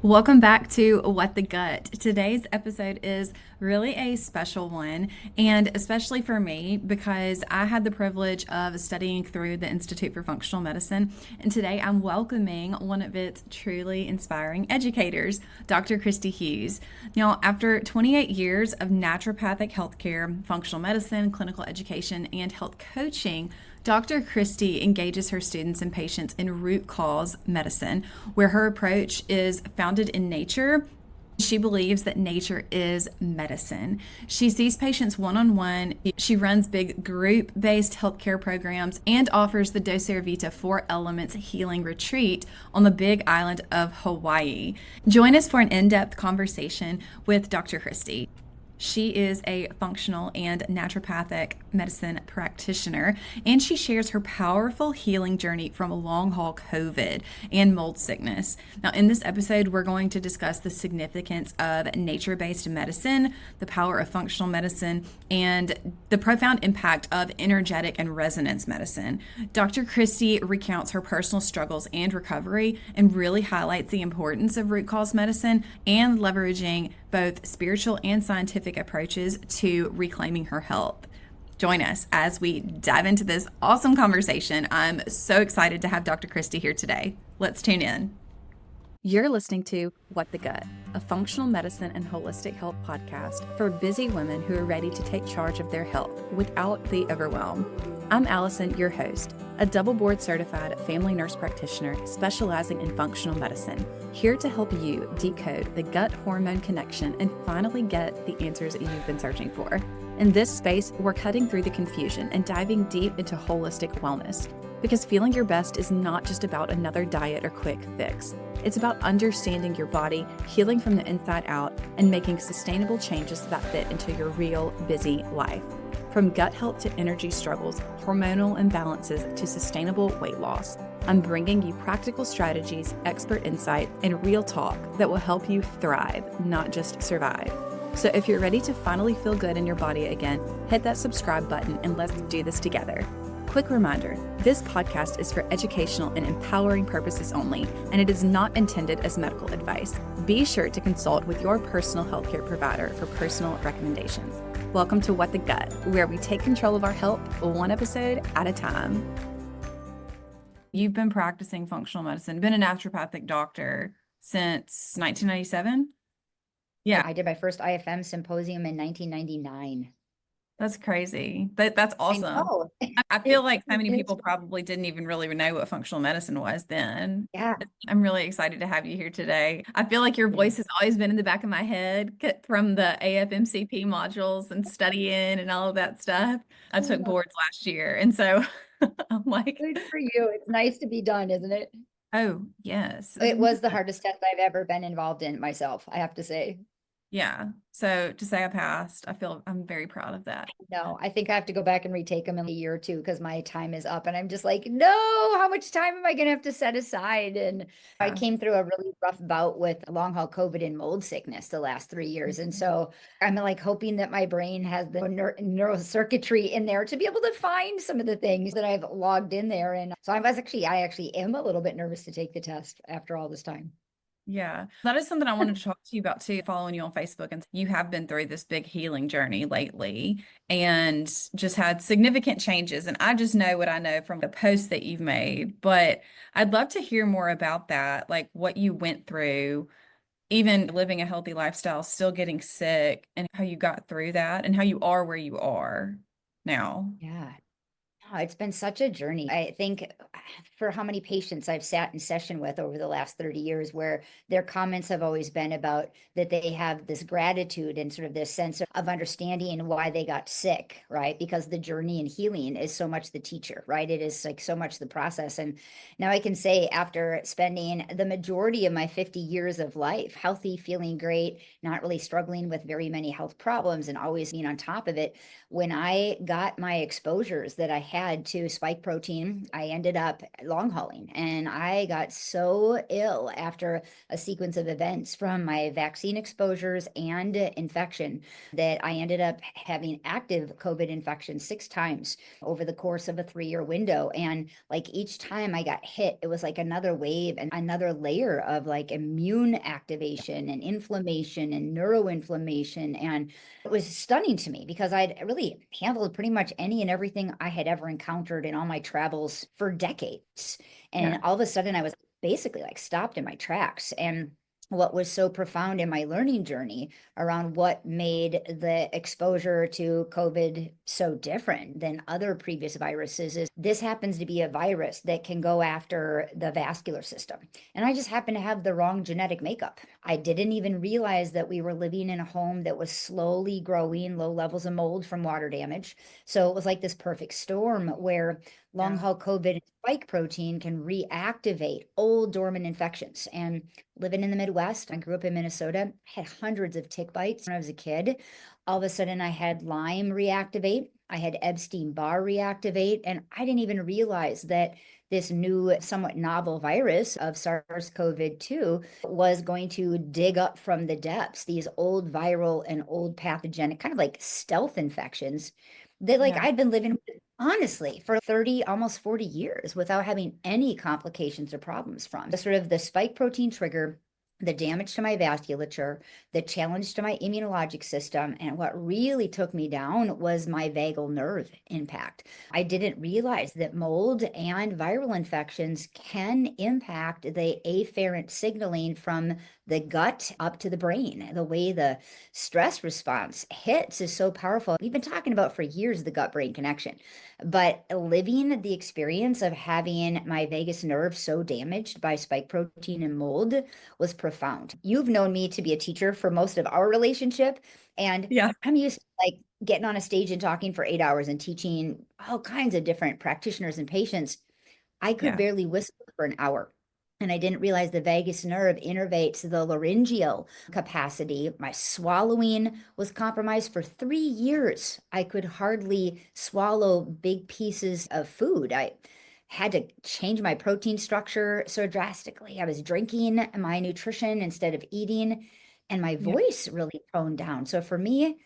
Welcome back to What the Gut. Today's episode is really a special one, and especially for me because I had the privilege of studying through the Institute for Functional Medicine, and today I'm welcoming one of its truly inspiring educators, Dr. Kristi Hughes. Now, after 28 years of naturopathic healthcare, functional medicine, clinical education, and health coaching, Dr. Kristi engages her students and patients in root cause medicine, where her approach is founded in nature. She believes that nature is medicine. She sees patients one on one. She runs big group based healthcare programs and offers the Docere Vita 4 Elements Healing Retreat on the big island of Hawaii. Join us for an in depth conversation with Dr. Kristi. She is a functional and naturopathic medicine practitioner, and she shares her powerful healing journey from long haul COVID and mold sickness. Now, in this episode, we're going to discuss the significance of nature based medicine, the power of functional medicine, and the profound impact of energetic and resonance medicine. Dr. Kristi recounts her personal struggles and recovery and really highlights the importance of root cause medicine and leveraging both spiritual and scientific approaches to reclaiming her health. Join us as we dive into this awesome conversation. I'm so excited to have Dr. Kristi here today. Let's tune in. You're listening to What the Gut, a functional medicine and holistic health podcast for busy women who are ready to take charge of their health without the overwhelm. I'm Allison, your host, a double board certified family nurse practitioner specializing in functional medicine, here to help you decode the gut hormone connection and finally get the answers that you've been searching for. In this space, we're cutting through the confusion and diving deep into holistic wellness. Because feeling your best is not just about another diet or quick fix. It's about understanding your body, healing from the inside out, and making sustainable changes that fit into your real busy life. From gut health to energy struggles, hormonal imbalances to sustainable weight loss, I'm bringing you practical strategies, expert insight, and real talk that will help you thrive, not just survive. So if you're ready to finally feel good in your body again, hit that subscribe button and let's do this together. Quick reminder, this podcast is for educational and empowering purposes only, and it is not intended as medical advice. Be sure to consult with your personal healthcare provider for personal recommendations. Welcome to What the Gut, where we take control of our health one episode at a time. You've been practicing functional medicine, been a naturopathic doctor since 1997? Yeah, I did my first IFM symposium in 1999. that's crazy. That's I awesome. know. I feel like so many It's, people probably didn't even really know what functional medicine was then. yeah. I'm really excited to have you here today. I feel like your voice has always been in the back of my head from the AFMCP modules and studying and all of that stuff. I took Oh, boards last year, and so I'm like, good for you. It's nice to be done, isn't it? oh, yes. It was the hardest test I've ever been involved in myself, I have to say. Yeah. So to say I passed, I'm very proud of that. No, I think I have to go back and retake them in a year or two because my time is up. And I'm just like, no, how much time am I going to have to set aside? And I Yeah. came through a really rough bout with long haul COVID and mold sickness the last 3 years. And so I'm like hoping that my brain has the neurocircuitry in there to be able to find some of the things that I've logged in there. And so I actually am a little bit nervous to take the test after all this time. Yeah, that is something I wanted to talk to you about too, following you on Facebook. And you have been through this big healing journey lately and just had significant changes. And I just know what I know from the posts that you've made. But I'd love to hear more about that, like what you went through, even living a healthy lifestyle, still getting sick, and how you got through that and how you are where you are now. Yeah. Oh, it's been such a journey. I think for how many patients I've sat in session with over the last 30 years, where their comments have always been about that they have this gratitude and sort of this sense of understanding why they got sick, right? Because the journey and healing is so much the teacher, right? It is like so much the process. And now I can say, after spending the majority of my 50 years of life healthy, feeling great, not really struggling with very many health problems, and always being on top of it, when I got my exposures that I had add to spike protein, I ended up long hauling, and I got so ill after a sequence of events from my vaccine exposures and infection that I ended up having active COVID infection 6 times over the course of a 3-year window. And like each time I got hit, it was like another wave and another layer of like immune activation and inflammation and neuroinflammation. And it was stunning to me because I'd really handled pretty much any and everything I had ever encountered in all my travels for decades. Yeah. And all of a sudden I was basically like stopped in my tracks. And what was so profound in my learning journey around what made the exposure to COVID so different than other previous viruses is this happens to be a virus that can go after the vascular system. And I just happen to have the wrong genetic makeup. I didn't even realize that we were living in a home that was slowly growing low levels of mold from water damage. So it was like this perfect storm where long Yeah. haul COVID and spike protein can reactivate old dormant infections. And living in the Midwest, I grew up in Minnesota, I had hundreds of tick bites when I was a kid. All of a sudden, I had Lyme reactivate, I had Epstein-Barr reactivate, and I didn't even realize that this new, somewhat novel virus of SARS-CoV-2 was going to dig up from the depths these old viral and old pathogenic, kind of like stealth infections that like Yeah. I'd been living with honestly for 30 almost 40 years without having any complications or problems from the sort of the spike protein trigger, the damage to my vasculature, the challenge to my immunologic system. And what really took me down was my vagal nerve impact. I didn't realize that mold and viral infections can impact the afferent signaling from the gut up to the brain. The way the stress response hits is so powerful. We've been talking about for years the gut brain connection, but living the experience of having my vagus nerve so damaged by spike protein and mold was profound. You've known me to be a teacher for most of our relationship, and Yeah. I'm used to like getting on a stage and talking for 8 hours and teaching all kinds of different practitioners and patients. I could Yeah. barely whistle for an hour. And I didn't realize the vagus nerve innervates the laryngeal capacity. My swallowing was compromised for 3 years. I could hardly swallow big pieces of food. I had to change my protein structure so drastically. I was drinking my nutrition instead of eating, and my Yeah. voice really toned down. So for me,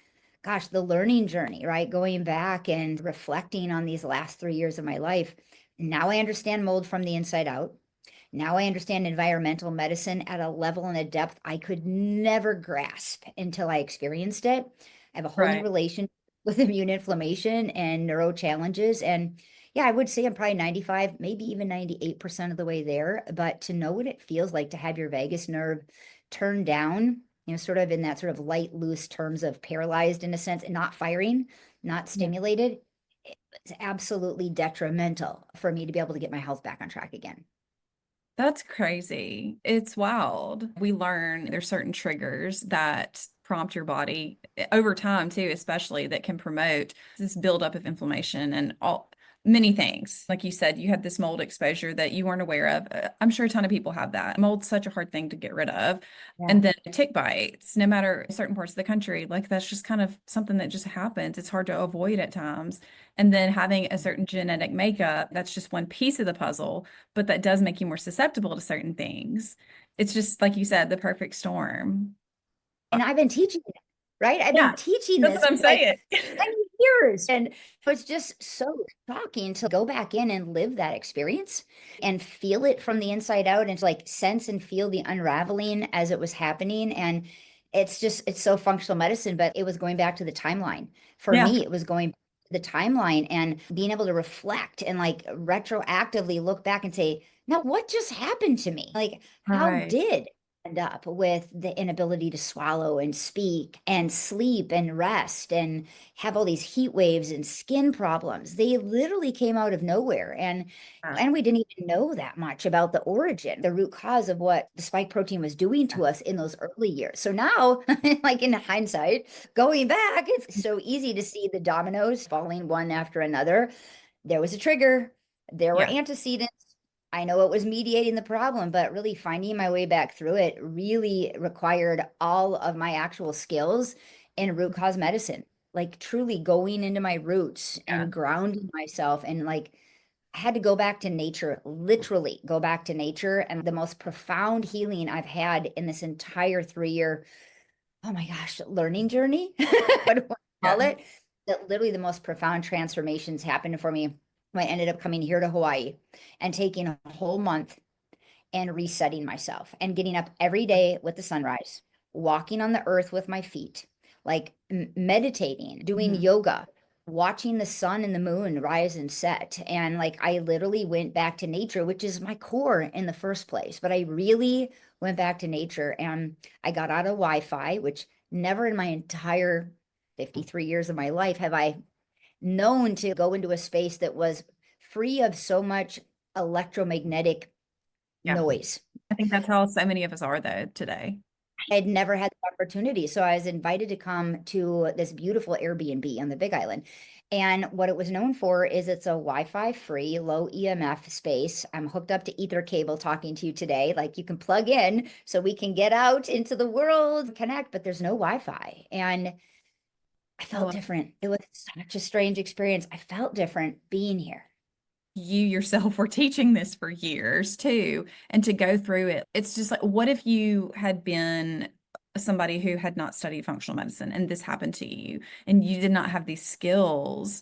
gosh, the learning journey, right? Going back and reflecting on these last 3 years of my life, now I understand mold from the inside out. Now I understand environmental medicine at a level and a depth I could never grasp until I experienced it. I have a whole new Right. relation with immune inflammation and neuro challenges. And yeah, I would say I'm probably 95, maybe even 98% of the way there. But to know what it feels like to have your vagus nerve turned down, sort of in that sort of light, loose terms of paralyzed in a sense and not firing, not Yeah. stimulated, it's absolutely detrimental for me to be able to get my health back on track again. That's crazy. It's wild. We learn there's certain triggers that prompt your body over time too, especially that can promote this buildup of inflammation and all many things. Like you said, you had this mold exposure that you weren't aware of. I'm sure a ton of people have that. Mold's such a hard thing to get rid of. Yeah. And then tick bites, no matter certain parts of the country, like that's just kind of something that just happens. It's hard to avoid at times. And then having a certain genetic makeup, that's just one piece of the puzzle, but that does make you more susceptible to certain things. It's just like you said, the perfect storm. And I've been teaching it, right? I've Yeah, been teaching that's this what I'm for like saying. 20 years. And it's just so shocking to go back in and live that experience and feel it from the inside out and to like sense and feel the unraveling as it was happening. And it's so functional medicine, but it was going back to the timeline. For Yeah, me, it was going to the timeline and being able to reflect and like retroactively look back and say, now what just happened to me? Like, how right. did end up with the inability to swallow and speak and sleep and rest and have all these heat waves and skin problems? They literally came out of nowhere. Yeah, And we didn't even know that much about the origin, the root cause of what the spike protein was doing to us in those early years. So now, like in hindsight, going back, it's so easy to see the dominoes falling one after another. There was a trigger, there were yeah, antecedents. I know it was mediating the problem, but really finding my way back through it really required all of my actual skills in root cause medicine. like truly going into my roots Yeah. and grounding myself. And like, I had to go back to nature, literally go back to nature. And the most profound healing I've had in this entire 3 year, oh my gosh, learning journey, what do I call Yeah. it? That literally the most profound transformations happened for me when I ended up coming here to Hawaii and taking a whole month and resetting myself and getting up every day with the sunrise, walking on the earth with my feet, like meditating, doing Mhm. yoga, watching the sun and the moon rise and set. And like I literally went back to nature, which is my core in the first place. But I really went back to nature and I got out of Wi Fi, which never in my entire 53 years of my life have I known to go into a space that was free of so much electromagnetic Yeah. noise. I think that's how so many of us are though today. I had never had the opportunity. So I was invited to come to this beautiful Airbnb on the Big Island. And what it was known for is it's a Wi-Fi free, low EMF space. I'm hooked up to Ether cable talking to you today. Like you can plug in so we can get out into the world, connect, but there's no Wi-Fi. And I I felt love different. It was such a strange experience. I felt different being here. you yourself were teaching this for years too, and to go through it. It's just like, what if you had been somebody who had not studied functional medicine and this happened to you and you did not have these skills?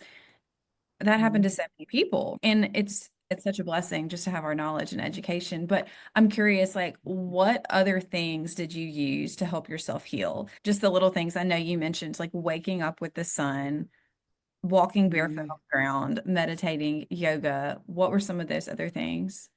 That happened to Mhm. so many people. And it's such a blessing just to have our knowledge and education. But I'm curious, like, what other things did you use to help yourself heal? Just the little things I know you mentioned, like waking up with the sun, walking barefoot on Mhm. the ground, meditating, yoga. What were some of those other things?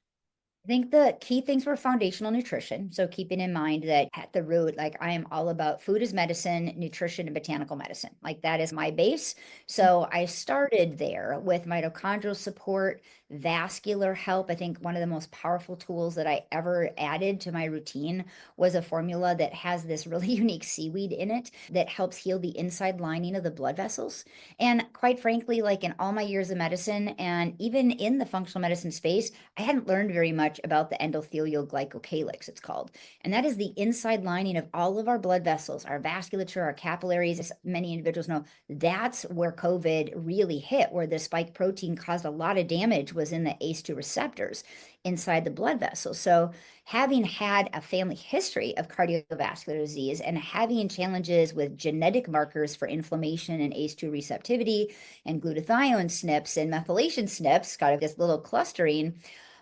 I think the key things were foundational nutrition. So keeping in mind that at the root, like I am all about food as medicine, nutrition, and botanical medicine. Like that is my base. So I started there with mitochondrial support, vascular help. I think one of the most powerful tools that I ever added to my routine was a formula that has this really unique seaweed in it that helps heal the inside lining of the blood vessels. And quite frankly, like in all my years of medicine and even in the functional medicine space, I hadn't learned very much about the endothelial glycocalyx, it's called. And that is the inside lining of all of our blood vessels, our vasculature, our capillaries. As many individuals know, that's where COVID really hit, where the spike protein caused a lot of damage was in the ACE2 receptors inside the blood vessels. So having had a family history of cardiovascular disease and having challenges with genetic markers for inflammation and ACE2 receptivity and glutathione SNPs and methylation SNPs, kind of this little clustering,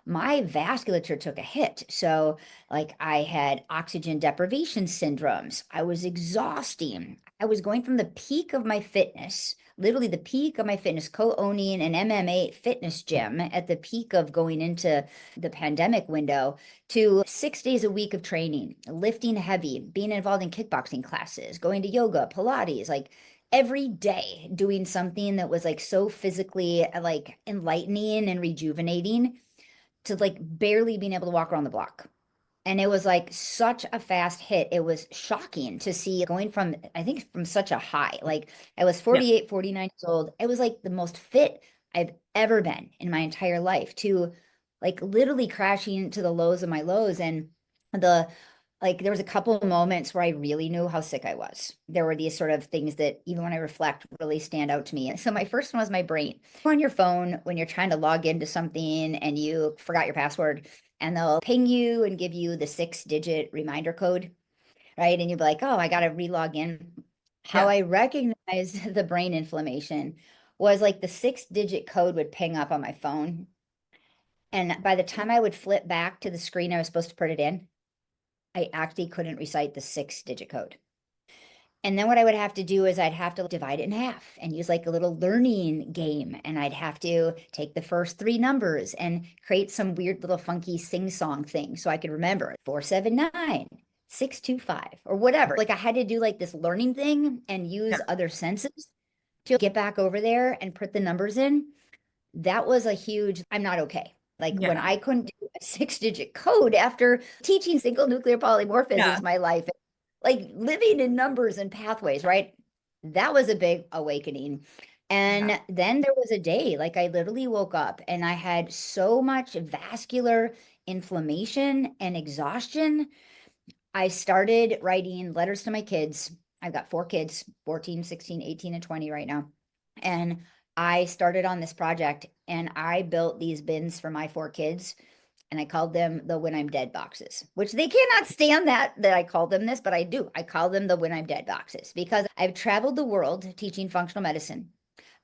my vasculature took a hit. So, like, I had oxygen deprivation syndromes. I was exhausting. I was going from the peak of my fitness, literally the peak of my fitness, co-owning an MMA fitness gym at the peak of going into the pandemic window, to 6 days a week of training, lifting heavy, being involved in kickboxing classes, going to yoga, Pilates, like every day doing something that was like so physically like enlightening and rejuvenating to like barely being able to walk around the block. And it was like such a fast hit. It was shocking to see going from, I think, from such a high. Like I was Yeah. 48, 49 years old. It was like the most fit I've ever been in my entire life, to like literally crashing into the lows of my lows. And the like there was a couple of moments where I really knew how sick I was. There were these sort of things that even when I reflect really stand out to me. So my first one was my brain. On your phone when you're trying to log into something and you forgot your password, and they'll ping you and give you the 6-digit reminder code, right? And you'll be like, oh, I got to relog in. How Yeah. I recognized the brain inflammation was like the 6-digit code would ping up on my phone. And by the time I would flip back to the screen I was supposed to put it in, I actually couldn't recite the 6-digit code. And then what I would have to do is I'd have to divide it in half and use like a little learning game. And I'd have to take the first three numbers and create some weird little funky sing song thing so I could remember 479, 625, or whatever. Like I had to do like this learning thing and Yeah. use other senses to get back over there and put the numbers in. That was a huge, I'm not okay. Like when Yeah. I couldn't do a 6-digit code after teaching single nuclear polymorphisms Yeah. my life, like living in numbers and pathways, right? That was a big awakening. Yeah. And then there was a day, like I literally woke up and I had so much vascular inflammation and exhaustion. I started writing letters to my kids I've got 4 kids, 14, 16, 18, and 20 right now. And I started on this project and I built these bins for my 4 kids and I called them the when I'm dead boxes, which they cannot stand that I call them this, but I do. I call them the when I'm dead boxes because I've traveled the world teaching functional medicine.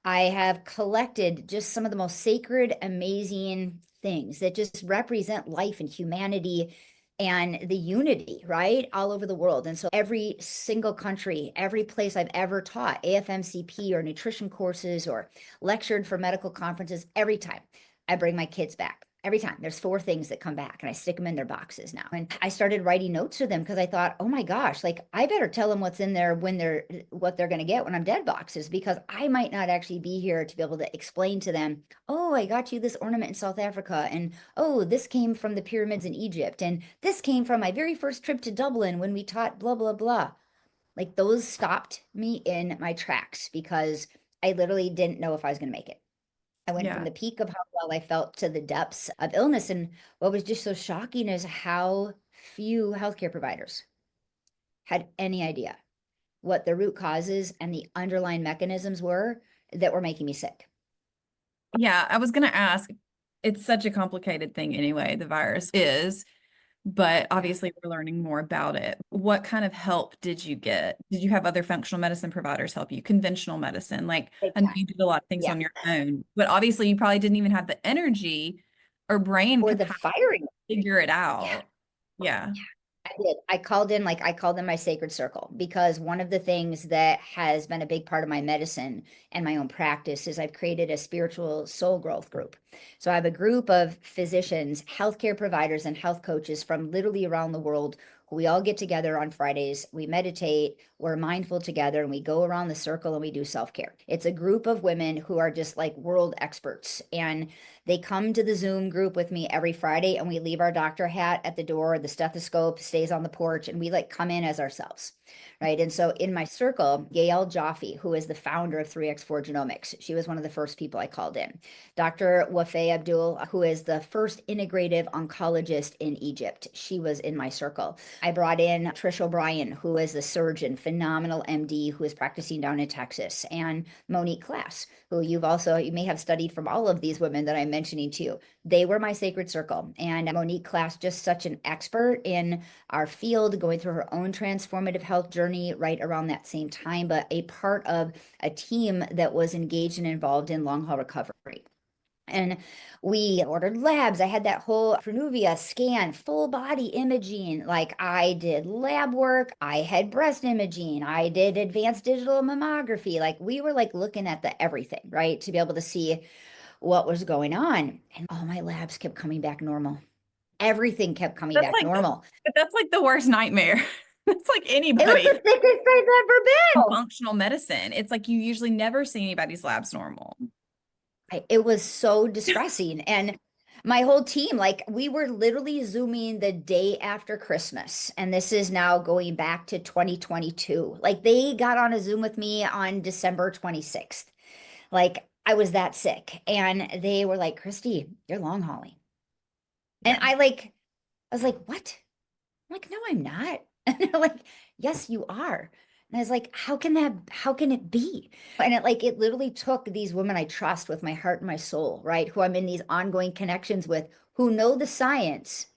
I have collected just some of the most sacred, amazing things that just represent life and humanity and the unity, right? All over the world. And so every single country, every place I've ever taught AFMCP or nutrition courses or lectured for medical conferences, every time I bring my kids back. Every time there's 4 things that come back and I stick them in their boxes now. And I started writing notes to them because I thought, oh my gosh, like I better tell them what's in there when what they're going to get when I'm dead boxes, because I might not actually be here to be able to explain to them, oh, I got you this ornament in South Africa. And oh, this came from the pyramids in Egypt. And this came from my very first trip to Dublin when we taught blah, blah, blah. Like those stopped me in my tracks because I literally didn't know if I was going to make it. I went from Yeah. the peak of how well I felt to the depths of illness. And what was just so shocking is how few healthcare providers had any idea what the root causes and the underlying mechanisms were that were making me sick. Yeah, I was going to ask, it's such a complicated thing anyway, the virus is, but Yeah, obviously we're learning more about it. What kind of help did you get? Did you have other functional medicine providers help you? Conventional medicine? Like, big I know time. you did a lot of things Yeah. on your own, but obviously you probably didn't even have the energy or brain Or the capacity firing. to figure it Yeah. out. Yeah. I did. I called in my sacred circle because one of the things that has been a big part of my medicine and my own practice is I've created a spiritual soul growth group. So I have a group of physicians, healthcare providers, and health coaches from literally around the world who we all get together on Fridays. We meditate, we're mindful together, and we go around the circle and we do self-care. It's a group of women who are just like world experts. And they come to the Zoom group with me every Friday and we leave our doctor hat at the door. The stethoscope stays on the porch and we like come in as ourselves. Right. And so in my circle, Gail Jaffe, who is the founder of 3x4 Genomics, she was one of the first people I called in. Dr. Wafay Abdul, who is the first integrative oncologist in Egypt, she was in my circle. I brought in Trish O'Brien, who is the surgeon, phenomenal MD, who is practicing down in Texas, and Monique Class, who you may have studied from all of these women that I'm mentioning to you. They were my sacred circle. And Monique Class, just such an expert in our field, going through her own transformative health journey right around that same time, but a part of a team that was engaged and involved in long haul recovery. And we ordered labs. I had that whole Prenuvia scan, full body imaging. Like I did lab work. I had breast imaging. I did advanced digital mammography. Like we were like looking at the everything, right? To be able to see what was going on. And all my labs kept coming back normal. Everything kept coming That's back like the normal. that's like the worst nightmare. It's like It was anybody the sickest I've ever in been. functional medicine. It's like you usually never see anybody's labs normal. It was so distressing. And my whole team, like we were literally Zooming the day after Christmas. And this is now going back to 2022. Like they got on a Zoom with me on December 26th. Like I was that sick. And they were like, Kristi, you're long hauling. And Yeah. I was like, what? I'm like, no, I'm not. And they're like, yes, you are. And I was like, how can it be? And it literally took these women I trust with my heart and my soul, right? Who I'm in these ongoing connections with, who know the science,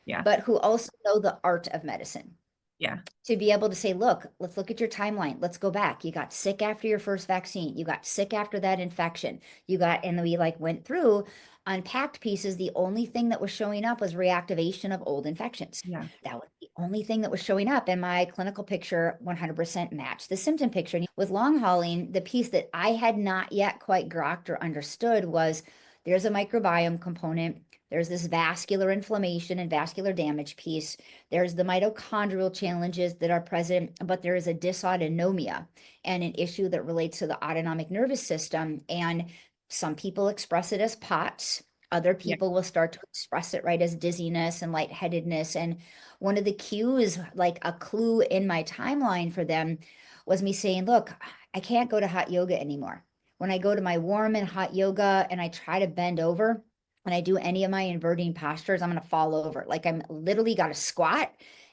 Yeah. but who also know the art of medicine Yeah. to be able to say, look, let's look at your timeline. Let's go back. You got sick after your first vaccine. You got sick after that infection. And we like went through, unpacked pieces. The only thing that was showing up was reactivation of old infections. Yeah. That was the only thing that was showing up. And my clinical picture 100% matched the symptom picture. And with long hauling, the piece that I had not yet quite grokked or understood was there's a microbiome component. There's this vascular inflammation and vascular damage piece. There's the mitochondrial challenges that are present, but there is a dysautonomia and an issue that relates to the autonomic nervous system. And some people express it as POTS. Other Yeah. people will start to express it right as dizziness and lightheadedness. And one of the cues, like a clue in my timeline for them, was me saying, look, I can't go to hot yoga anymore. When I go to my warm and hot yoga and I try to bend over, and I do any of my inverting postures, I'm going to fall over. Like I'm literally got to squat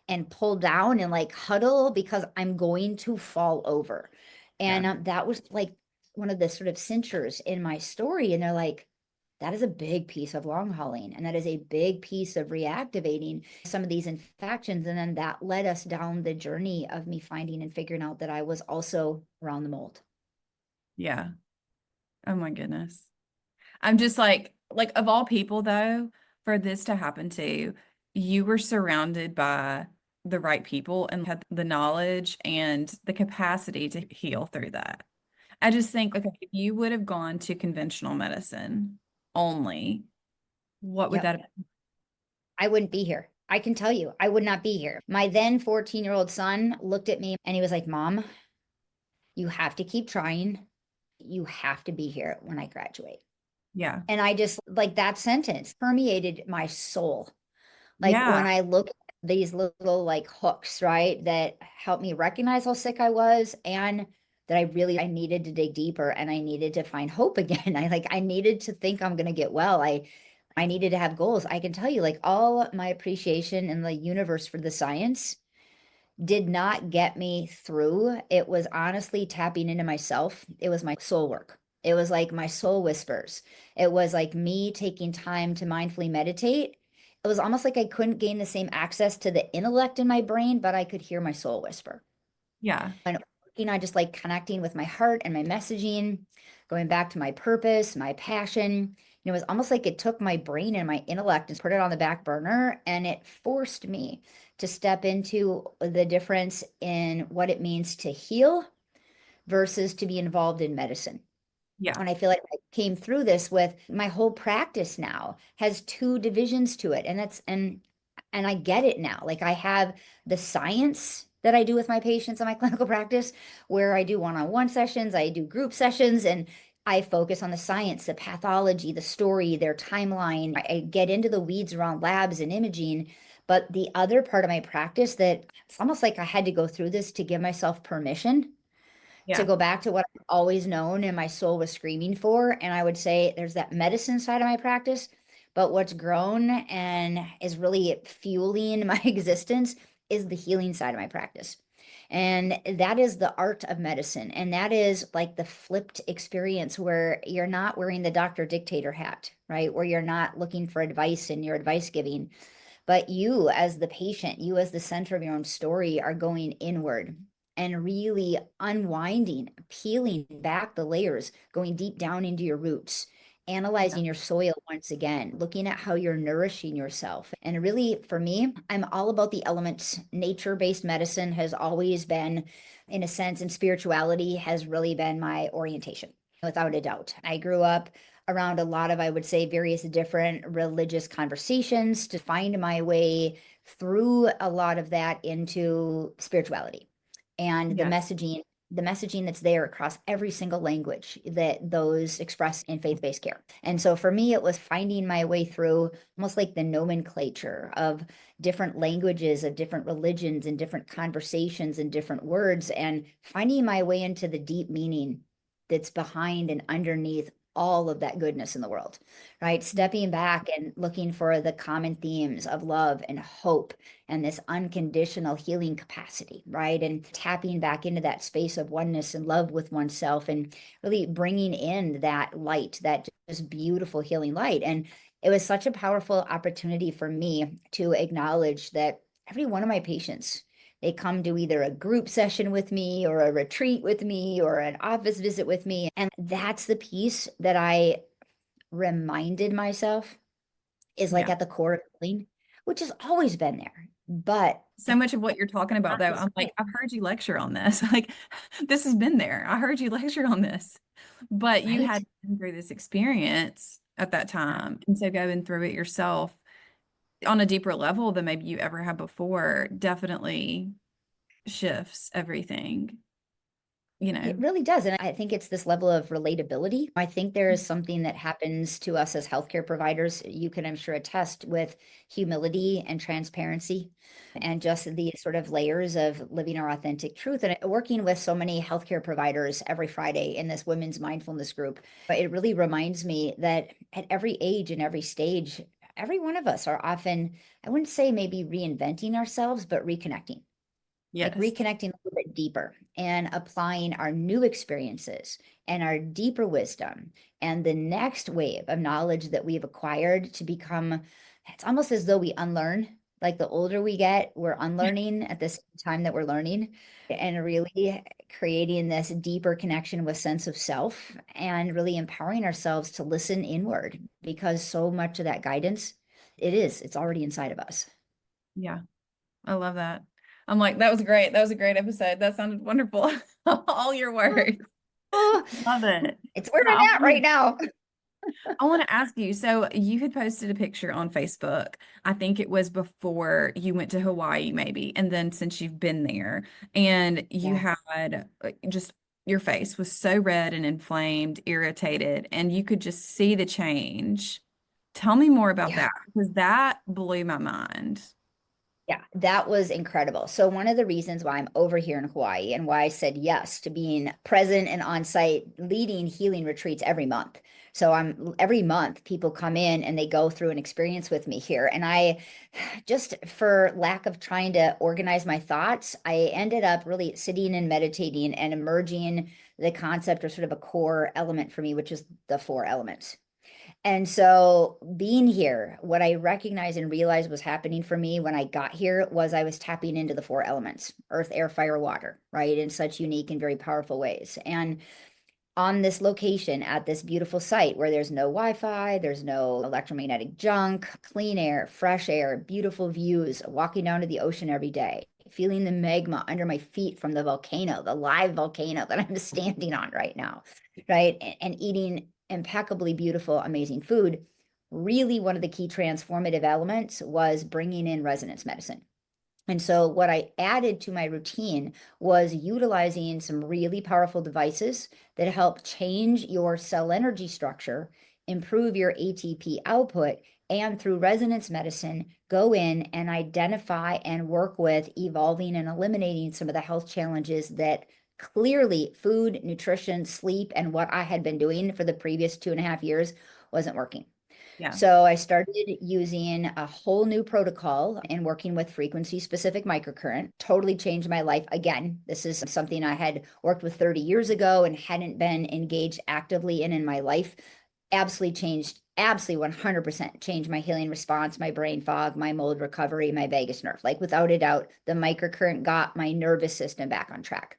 and pull down and like huddle because I'm going to fall over. Yeah. And that was like one of the sort of cinchers in my story. And they're like, that is a big piece of long hauling. And that is a big piece of reactivating some of these infections. And then that led us down the journey of me finding and figuring out that I was also around the mold. Yeah. Oh my goodness. I'm just like of all people though, for this to happen to, you were surrounded by the right people and had the knowledge and the capacity to heal through that. I just think, okay, if you would have gone to conventional medicine only, what would Yep. that have? I wouldn't be here. I can tell you, I would not be here. My then 14-year-old son looked at me and he was like, Mom, you have to keep trying. You have to be here when I graduate. Yeah. And I just like that sentence permeated my soul. Like Yeah. when I look at these little like hooks, right, that helped me recognize how sick I was and that I needed to dig deeper and I needed to find hope again. I needed to think I'm going to get well. I needed to have goals. I can tell you like all my appreciation in the universe for the science did not get me through. It was honestly tapping into myself. It was my soul work. It was like my soul whispers. It was like me taking time to mindfully meditate. It was almost like I couldn't gain the same access to the intellect in my brain, but I could hear my soul whisper. Yeah. And working on just like connecting with my heart and my messaging, going back to my purpose, my passion. It was almost like it took my brain and my intellect and put it on the back burner, and it forced me to step into the difference in what it means to heal versus to be involved in medicine. Yeah. And I feel like I came through this with my whole practice now has two divisions to it. And I get it now. Like I have the science that I do with my patients in my clinical practice, where I do one-on-one sessions, I do group sessions, and I focus on the science, the pathology, the story, their timeline. I get into the weeds around labs and imaging. But the other part of my practice that it's almost like I had to go through this to give myself permission to Yeah. go back to what I've always known and my soul was screaming for. And I would say there's that medicine side of my practice, but what's grown and is really fueling my existence is the healing side of my practice. And that is the art of medicine. And that is like the flipped experience where you're not wearing the doctor dictator hat, right? Where you're not looking for advice in your advice giving, but you, as the patient, you, as the center of your own story, are going inward and really unwinding, peeling back the layers, going deep down into your roots, Yeah. analyzing your soil once again, looking at how you're nourishing yourself. And really, for me, I'm all about the elements. Nature-based medicine has always been, in a sense, and spirituality has really been my orientation, without a doubt. I grew up around a lot of, I would say, various different religious conversations to find my way through a lot of that into spirituality and Yeah. the messaging that's there across every single language that those express in faith-based care. And so for me, it was finding my way through almost like the nomenclature of different languages, of different religions and different conversations and different words, and finding my way into the deep meaning that's behind and underneath all of that goodness in the world, right? Stepping back and looking for the common themes of love and hope and this unconditional healing capacity, right? And tapping back into that space of oneness and love with oneself and really bringing in that light, that just beautiful healing light. And it was such a powerful opportunity for me to acknowledge that every one of my patients, they come to either a group session with me or a retreat with me or an office visit with me. And that's the piece that I reminded myself is like Yeah. at the core of healing, which has always been there. But So much of what you're talking about, not though, the I'm like, same. I've heard you lecture on this. Like, this has been there. I heard you lecture on this, but you Right? had been through this experience at that time. And so going through it yourself on a deeper level than maybe you ever had before definitely shifts everything, you It know? really does. And I think it's this level of relatability. I think there is something that happens to us as healthcare providers. You can, I'm sure, attest with humility and transparency and just the sort of layers of living our authentic truth. And working with so many healthcare providers every Friday in this women's mindfulness group, it really reminds me that at every age and every stage, every one of us are often, I wouldn't say maybe reinventing ourselves, but reconnecting, like Yes. reconnecting a little bit deeper and applying our new experiences and our deeper wisdom and the next wave of knowledge that we've acquired to become, it's almost as though we unlearn. Like the older we get, we're unlearning at the same time that we're learning, and really creating this deeper connection with sense of self and really empowering ourselves to listen inward, because so much of that guidance, it's already inside of us. Yeah. I love that. I'm like, that was great. That was a great episode. That sounded wonderful. All your words. Oh, Love it. it's where Now, I'm at right now. I want to ask you, so you had posted a picture on Facebook. I think it was before you went to Hawaii, maybe, and then since you've been there, and you Yeah. had just your face was so red and inflamed, irritated, and you could just see the change. Tell me more about Yeah. that because that blew my mind. Yeah, that was incredible. So one of the reasons why I'm over here in Hawaii and why I said yes to being present and on site leading healing retreats every month. So I'm every month people come in and they go through an experience with me here. And I just for lack of trying to organize my thoughts, I ended up really sitting and meditating and emerging the concept or sort of a core element for me, which is the four elements. And so being here, what I recognized and realized was happening for me when I got here was I was tapping into the four elements, earth, air, fire, water, right? In such unique and very powerful ways. And on this location at this beautiful site where there's no Wi-Fi, there's no electromagnetic junk, clean air, fresh air, beautiful views, walking down to the ocean every day, feeling the magma under my feet from the volcano, the live volcano that I'm standing on right now, right? And eating impeccably beautiful, amazing food. Really, one of the key transformative elements was bringing in resonance medicine. And so, what I added to my routine was utilizing some really powerful devices that help change your cell energy structure, improve your ATP output, and through resonance medicine, go in and identify and work with evolving and eliminating some of the health challenges that clearly food, nutrition, sleep, and what I had been doing for the previous 2.5 years wasn't working. Yeah. So I started using a whole new protocol and working with frequency specific microcurrent. Totally changed my life. Again, this is something I had worked with 30 years ago and hadn't been engaged actively in my life. Absolutely changed, absolutely 100% changed my healing response, my brain fog, my mold recovery, my vagus nerve. Like without a doubt, the microcurrent got my nervous system back on track.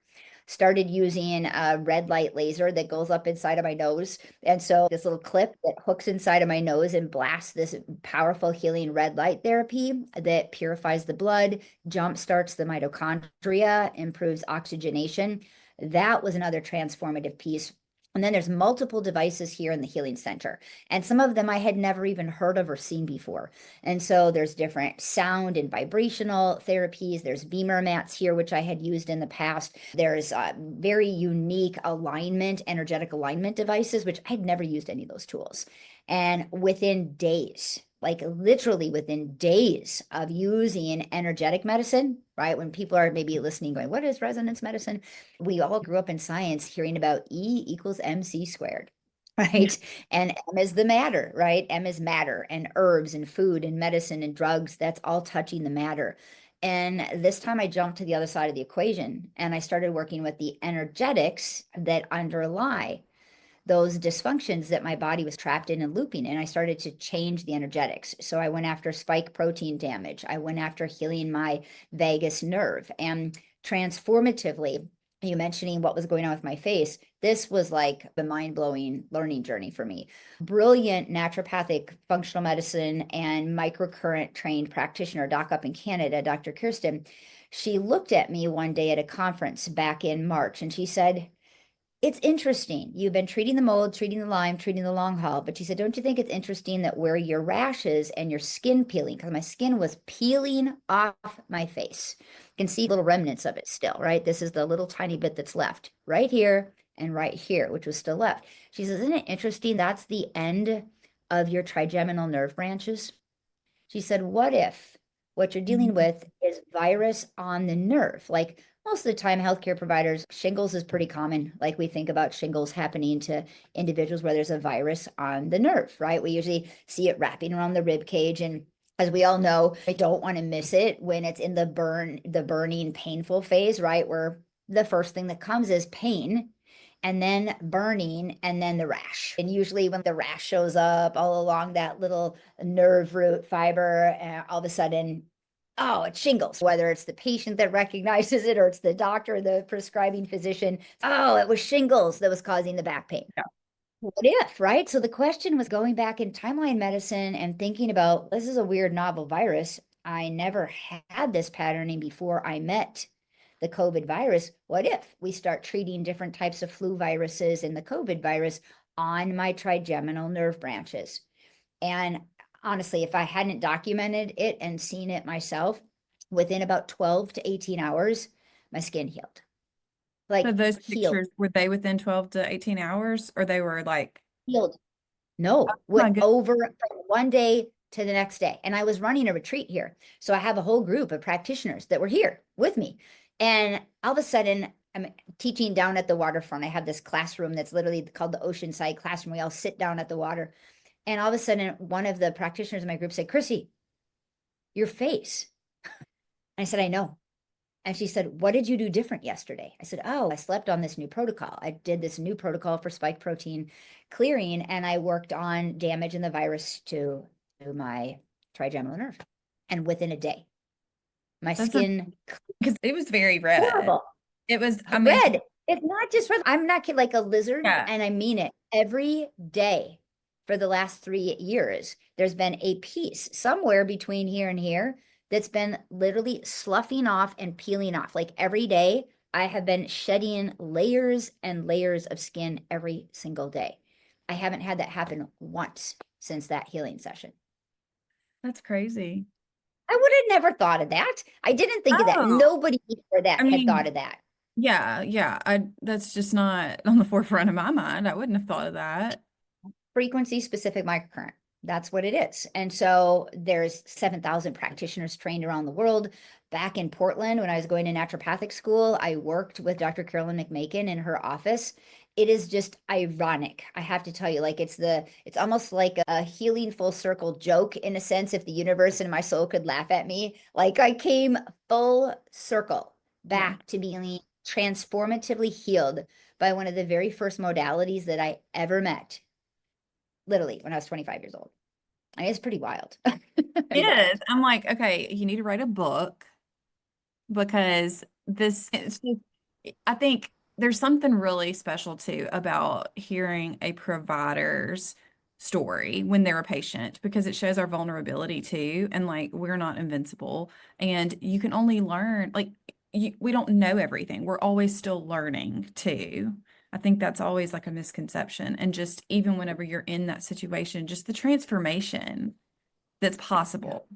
Started using a red light laser that goes up inside of my nose. And so this little clip that hooks inside of my nose and blasts this powerful healing red light therapy that purifies the blood, jump starts the mitochondria, improves oxygenation. That was another transformative piece. And then there's multiple devices here in the healing center. And some of them I had never even heard of or seen before. And so there's different sound and vibrational therapies. There's beamer mats here, which I had used in the past. There's very unique alignment, energetic alignment devices, which I'd never used any of those tools. And within days, like literally within days of using energetic medicine, right? When people are maybe listening, going, what is resonance medicine? We all grew up in science hearing about E equals MC squared. Yeah. Right. And M is the matter, right? M is matter and herbs and food and medicine and drugs. That's all touching the matter. And this time I jumped to the other side of the equation and I started working with the energetics that underlie those dysfunctions that my body was trapped in and looping. And I started to change the energetics. So I went after spike protein damage. I went after healing my vagus nerve. And transformatively, you mentioning what was going on with my face, this was like the mind-blowing learning journey for me. Brilliant naturopathic functional medicine and microcurrent trained practitioner, doc up in Canada, Dr. Kirsten, she looked at me one day at a conference back in March and she said, it's interesting. You've been treating the mold, treating the Lyme, treating the long haul. But she said, don't you think it's interesting that where your rashes and your skin peeling, because my skin was peeling off my face. You can see little remnants of it still, right? This is the little tiny bit that's left right here and right here, which was still left. She says, isn't it interesting? That's the end of your trigeminal nerve branches. She said, what if What you're dealing Mhm. with is virus on the nerve. Like most of the time, healthcare providers, shingles is pretty common. Like we think about shingles happening to individuals where there's a virus on the nerve, right? We usually see it wrapping around the rib cage. And as we all know, I don't want to miss it when it's in the burning, painful phase, right? Where the first thing that comes is pain and then burning and then the rash. And usually when the rash shows up all along that little nerve root fiber, all of a sudden, oh, it's shingles, whether it's the patient that recognizes it or it's the doctor, the prescribing physician. Oh, it was shingles that was causing the back pain. Yeah. What if, right? So the question was going back in timeline medicine and thinking about this is a weird novel virus. I never had this patterning before I met the COVID virus. What if we start treating different types of flu viruses and the COVID virus on my trigeminal nerve branches? And honestly, if I hadn't documented it and seen it myself, within about 12 to 18 hours, my skin healed. So Like those healed, pictures, were they within 12 to 18 hours or they were like, healed. oh No, my what goodness. over from one day to the next day. And I was running a retreat here. So I have a whole group of practitioners that were here with me. And all of a sudden, I'm teaching down at the waterfront. I have this classroom that's literally called the Oceanside Classroom. We all sit down at the water. And all of a sudden, one of the practitioners in my group said, Kristi, your face. I said, I know. And she said, what did you do different yesterday? I said, oh, I slept on this new protocol. I did this new protocol for spike protein clearing, and I worked on damage in the virus to my trigeminal nerve. And within a day, my That's skin because it was very red. horrible. It was, I mean, Red. It's not just red. I'm not kidding, like a lizard, yeah, and I mean it. Every day for the last 3 years, there's been a piece somewhere between here and here that's been literally sloughing off and peeling off. Like every day, I have been shedding layers and layers of skin every single day. I haven't had that happen once since that healing session. that's crazy. I would have never thought of that. I didn't think of that. Oh, Nobody before I that had thought mean, of that. yeah, yeah. That's just not on the forefront of my mind. I wouldn't have thought of that. Frequency specific microcurrent. That's what it is. And so there's 7,000 practitioners trained around the world. Back in Portland, when I was going to naturopathic school, I worked with Dr. Carolyn McMakin in her office. It is just ironic. I have to tell you, like it's almost like a healing full circle joke in a sense, if the universe and my soul could laugh at me. Like I came full circle Yeah. back to being transformatively healed by one of the very first modalities that I ever met literally when I was 25 years old. I mean, it's pretty wild. It Pretty is. wild. I'm like, okay, you need to write a book because it's just, I think there's something really special too about hearing a provider's story when they're a patient because it shows our vulnerability too. And like, we're not invincible. And you can only learn, like, we don't know everything. We're always still learning too. I think that's always like a misconception. And just even whenever you're in that situation, just the transformation that's possible.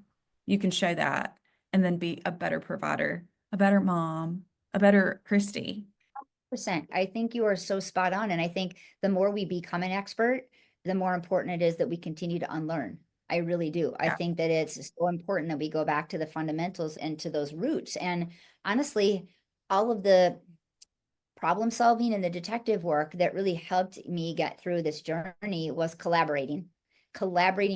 You can show that and then be a better provider, a better mom, a better Kristi. Percent. I think you are so spot on. And I think the more we become an expert, the more important it is that we continue to unlearn. I really do. I Yeah. think that it's so important that we go back to the fundamentals and to those roots. And honestly, all of the problem solving and the detective work that really helped me get through this journey was collaborating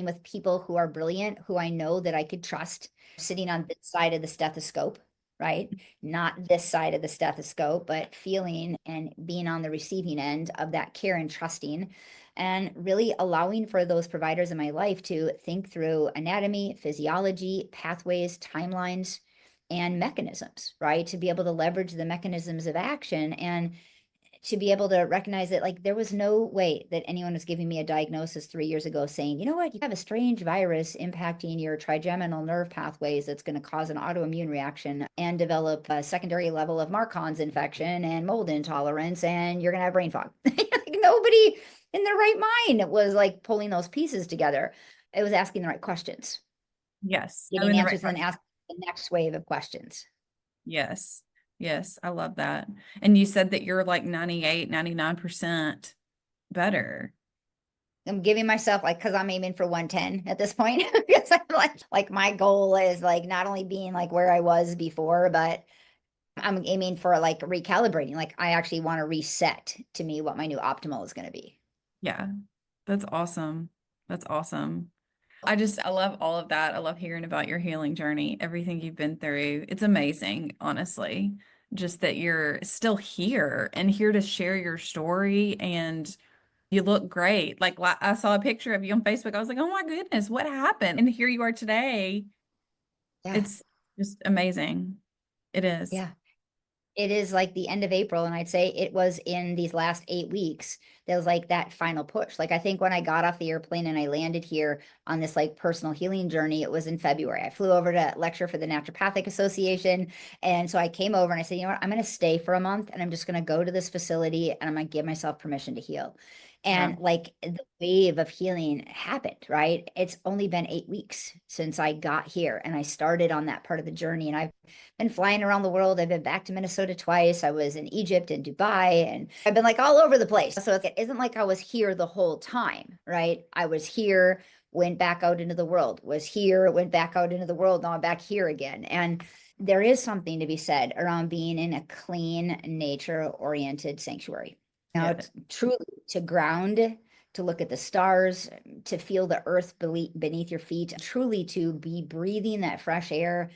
with people who are brilliant, who I know that I could trust, sitting on this side of the stethoscope, right? Not this side of the stethoscope, but feeling and being on the receiving end of that care and trusting, and really allowing for those providers in my life to think through anatomy, physiology, pathways, timelines, and mechanisms, right? To be able to leverage the mechanisms of action and to be able to recognize that like there was no way that anyone was giving me a diagnosis 3 years ago saying, you know what, you have a strange virus impacting your trigeminal nerve pathways that's going to cause an autoimmune reaction and develop a secondary level of Marcon's infection and mold intolerance, and you're going to have brain fog. Like nobody in their right mind was like pulling those pieces together. It was asking the right questions, Yes. Oh, getting in the right answers, and then question. asking the next wave of questions. Yes. Yes. I love that. And you said that you're like 98, 99% better. I'm giving myself like, cause I'm aiming for 110 at this point. Because I'm like my goal is like not only being like where I was before, but I'm aiming for like recalibrating. Like I actually want to reset to me what my new optimal is going to be. Yeah, that's awesome. That's awesome. I love all of that. I love hearing about your healing journey, everything you've been through. It's amazing, honestly. Just that you're still here and here to share your story, and you look great. Like I saw a picture of you on Facebook. I was like, "Oh my goodness, what happened?" And here you are today. Yeah. It's just amazing. It is. Yeah. It is like the end of April, and I'd say it was in these last 8 weeks that was like that final push. Like I think when I got off the airplane and I landed here on this like personal healing journey, it was in February. I flew over to lecture for the Naturopathic Association. And so I came over and I said, you know what, I'm going to stay for a month and I'm just going to go to this facility and I'm going to give myself permission to heal. Yeah. And like the wave of healing happened, right? It's only been 8 weeks since I got here and I started on that part of the journey. And I've been flying around the world. I've been back to Minnesota twice. I was in Egypt and Dubai, and I've been like all over the place. So it isn't like I was here the whole time, right? I was here, went back out into the world, was here, went back out into the world. Now I'm back here again. And there is something to be said around being in a clean, nature oriented sanctuary. Now, Yeah. it's truly to ground, to look at the stars, to feel the earth beneath your feet, truly to be breathing that fresh air,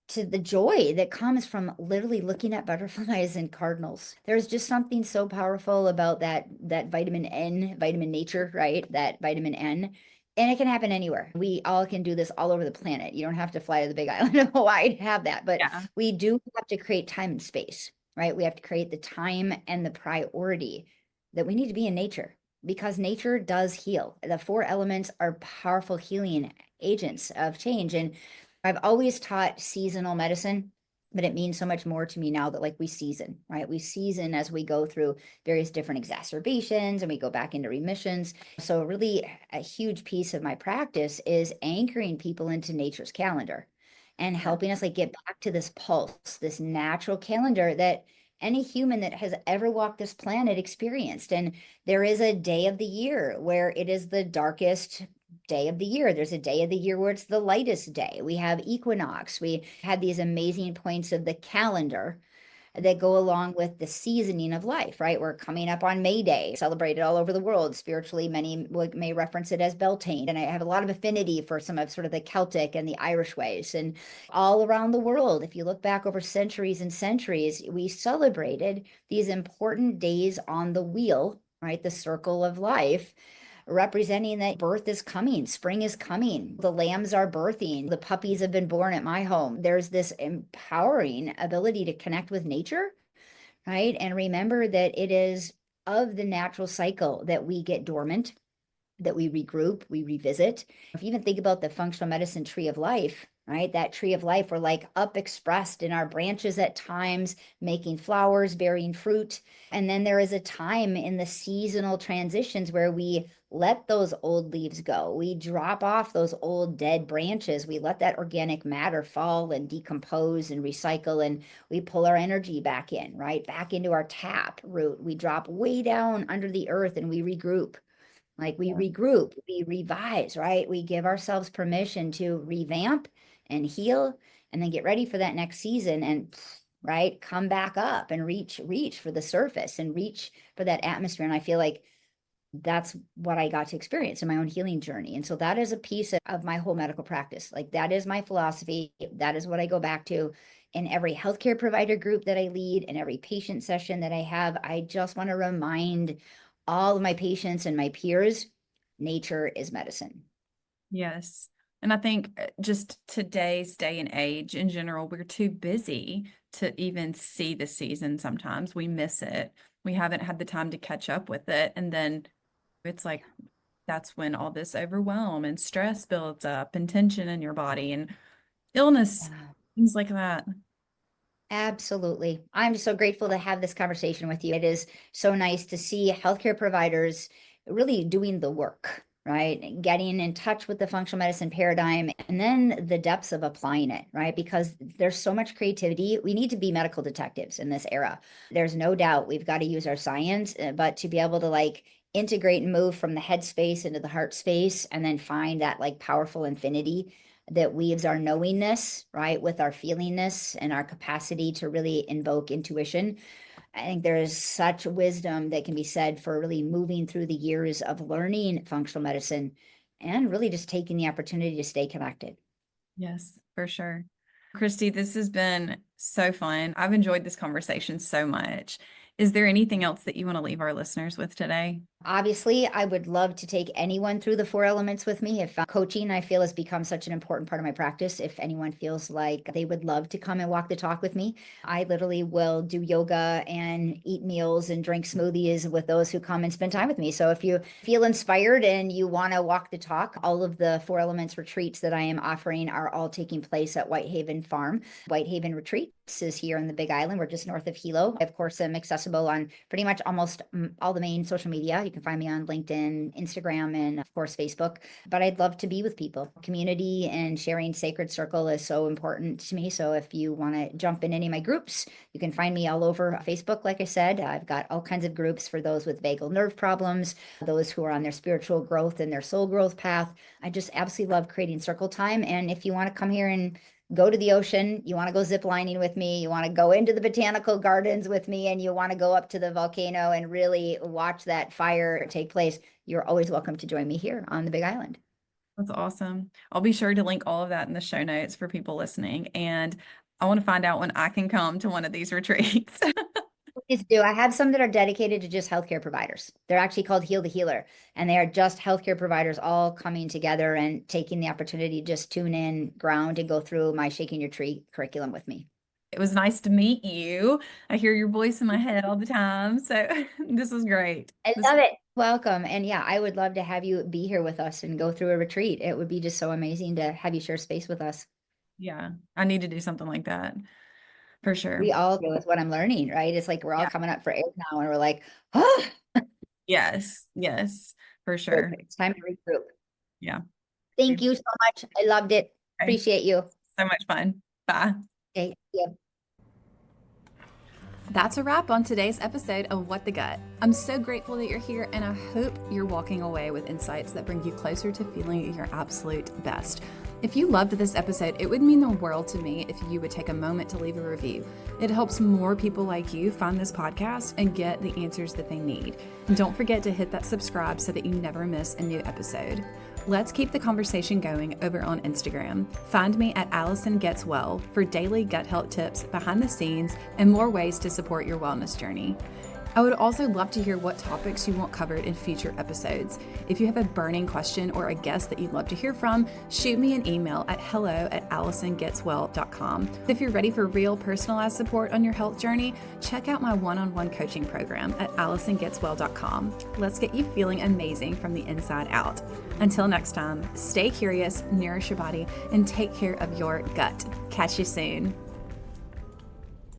to the joy that comes from literally looking at butterflies and cardinals. There's just something so powerful about that vitamin N, vitamin nature, right? That vitamin N. And it can happen anywhere. We all can do this all over the planet. You don't have to fly to the big island of Hawaii to have that, but Yeah. we do have to create time and space, right? We have to create the time and the priority that we need to be in nature because nature does heal. The four elements are powerful healing agents of change. And I've always taught seasonal medicine, but it means so much more to me now that like we season, right? We season as we go through various different exacerbations and we go back into remissions. So really a huge piece of my practice is anchoring people into nature's calendar and Yeah. helping us like get back to this pulse, this natural calendar that any human that has ever walked this planet experienced. And there is a day of the year where it is the darkest day of the year. There's a day of the year where it's the lightest day. We have equinox. We have these amazing points of the calendar that go along with the seasoning of life, right? We're coming up on May Day, celebrated all over the world. Spiritually, many may reference it as Beltane. And I have a lot of affinity for some of sort of the Celtic and the Irish ways. And all around the world, if you look back over centuries and centuries, we celebrated these important days on the wheel, right? The circle of life, representing that birth is coming, spring is coming, the lambs are birthing, the puppies have been born at my home. There's this empowering ability to connect with nature, right? And remember that it is of the natural cycle that we get dormant, that we regroup, we revisit. If you even think about the functional medicine tree of life, right? That tree of life, we're like up expressed in our branches at times, making flowers, bearing fruit. And then there is a time in the seasonal transitions where we let those old leaves go. We drop off those old dead branches. We let that organic matter fall and decompose and recycle, and we pull our energy back in, right? Back into our tap root. We drop way down under the earth and we regroup. Like we Yeah. regroup, we revise, right? We give ourselves permission to revamp and heal and then get ready for that next season and right, come back up and reach for the surface and reach for that atmosphere. And I feel like that's what I got to experience in my own healing journey. And so that is a piece of my whole medical practice. Like that is my philosophy. That is what I go back to in every healthcare provider group that I lead and every patient session that I have. I just want to remind all of my patients and my peers, nature is medicine. Yes. And I think just today's day and age in general, we're too busy to even see the season sometimes. We miss it. We haven't had the time to catch up with it. And then it's like that's when all this overwhelm and stress builds up and tension in your body and illness, Yeah. things like that. Absolutely. I'm so grateful to have this conversation with you. It is so nice to see healthcare providers really doing the work, right? Getting in touch with the functional medicine paradigm and then the depths of applying it, right? Because there's so much creativity. We need to be medical detectives in this era. There's no doubt we've got to use our science, but to be able to like integrate and move from the head space into the heart space, and then find that like powerful infinity that weaves our knowingness, right, with our feelingness and our capacity to really invoke intuition. I think there is such wisdom that can be said for really moving through the years of learning functional medicine and really just taking the opportunity to stay connected. Yes, for sure. Kristi, this has been so fun. I've enjoyed this conversation so much. Is there anything else that you want to leave our listeners with today? Obviously, I would love to take anyone through the four elements with me. If coaching, I feel, has become such an important part of my practice. If anyone feels like they would love to come and walk the talk with me, I literally will do yoga and eat meals and drink smoothies with those who come and spend time with me. So if you feel inspired and you want to walk the talk, all of the four elements retreats that I am offering are all taking place at Whitehaven Farm. Whitehaven Retreats is here on the Big Island. We're just north of Hilo. Of course, I'm accessible on pretty much almost all the main social media. You can find me on LinkedIn, Instagram, and of course, Facebook. But I'd love to be with people. Community and sharing sacred circle is so important to me. So if you want to jump in any of my groups, you can find me all over Facebook. Like I said, I've got all kinds of groups for those with vagal nerve problems, those who are on their spiritual growth and their soul growth path. I just absolutely love creating circle time. And if you want to come here and go to the ocean, you want to go zip lining with me, you want to go into the botanical gardens with me, and you want to go up to the volcano and really watch that fire take place, you're always welcome to join me here on the Big Island. That's awesome. I'll be sure to link all of that in the show notes for people listening. And I want to find out when I can come to one of these retreats. Please do. I have some that are dedicated to just healthcare providers. They're actually called Heal the Healer, and they are just healthcare providers all coming together and taking the opportunity to just tune in, ground, and go through my Shaking Your Tree curriculum with me. It was nice to meet you. I hear your voice in my head all the time. So this was great. I love it. Welcome. And yeah, I would love to have you be here with us and go through a retreat. It would be just so amazing to have you share space with us. Yeah, I need to do something like that for sure. We all do with what I'm learning, right? It's like we're all Yeah. coming up for air now and we're like, oh, Yes, yes, for sure. perfect. It's time to regroup. Yeah. Thank you so much. I loved it. Okay. Appreciate you. So much fun. Bye. Okay. Yeah. That's a wrap on today's episode of What the Gut. I'm so grateful that you're here, and I hope you're walking away with insights that bring you closer to feeling your absolute best. If you loved this episode, it would mean the world to me if you would take a moment to leave a review. It helps more people like you find this podcast and get the answers that they need. And don't forget to hit that subscribe so that you never miss a new episode. Let's keep the conversation going over on Instagram. Find me at Allison Gets Well for daily gut health tips, behind the scenes, and more ways to support your wellness journey. I would also love to hear what topics you want covered in future episodes. If you have a burning question or a guest that you'd love to hear from, shoot me an email at hello@allisongetswell.com. If you're ready for real personalized support on your health journey, check out my one-on-one coaching program at allisongetswell.com. Let's get you feeling amazing from the inside out. Until next time, stay curious, nourish your body, and take care of your gut. Catch you soon.